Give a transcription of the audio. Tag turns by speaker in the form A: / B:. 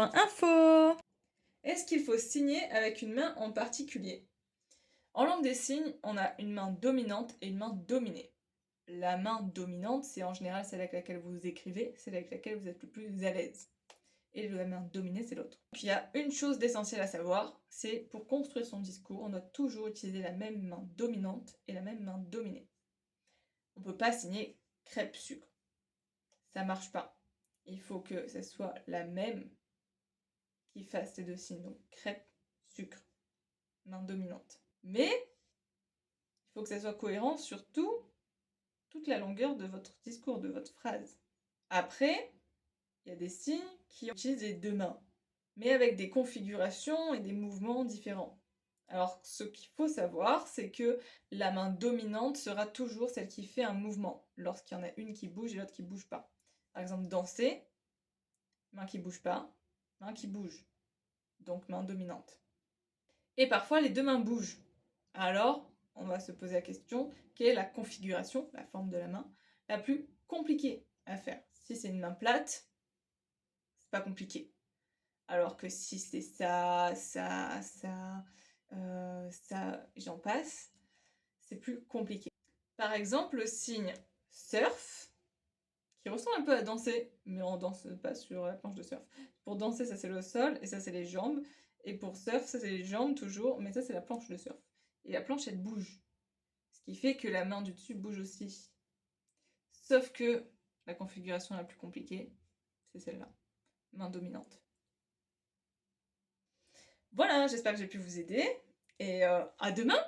A: Info. Est-ce qu'il faut signer avec une main en particulier? En langue des signes, on a une main dominante et une main dominée. La main dominante, c'est en général celle avec laquelle vous écrivez, celle avec laquelle vous êtes le plus à l'aise. Et la main dominée, c'est l'autre. Puis il y a une chose d'essentielle à savoir, c'est pour construire son discours, on doit toujours utiliser la même main dominante et la même main dominée. On ne peut pas signer crêpe sucre. Ça marche pas. Il faut que ce soit la même qui fasse les deux signes, donc crêpe, sucre, main dominante. Mais il faut que ça soit cohérent sur toute la longueur de votre discours, de votre phrase. Après, il y a des signes qui utilisent les deux mains, mais avec des configurations et des mouvements différents. Alors, ce qu'il faut savoir, c'est que la main dominante sera toujours celle qui fait un mouvement, lorsqu'il y en a une qui bouge et l'autre qui bouge pas. Par exemple, danser, main qui bouge pas, main qui bouge, donc main dominante. Et parfois, les deux mains bougent. Alors, on va se poser la question, quelle est la configuration, la forme de la main, la plus compliquée à faire? Si c'est une main plate, c'est pas compliqué. Alors que si c'est ça, j'en passe, c'est plus compliqué. Par exemple, le signe surf, qui ressemble un peu à danser, mais on danse pas sur la planche de surf. Pour danser, ça c'est le sol, et ça c'est les jambes. Et pour surf, ça c'est les jambes toujours, mais ça c'est la planche de surf. Et la planche, elle bouge. Ce qui fait que la main du dessus bouge aussi. Sauf que la configuration la plus compliquée, c'est celle-là. Main dominante. Voilà, j'espère que j'ai pu vous aider. Et à demain!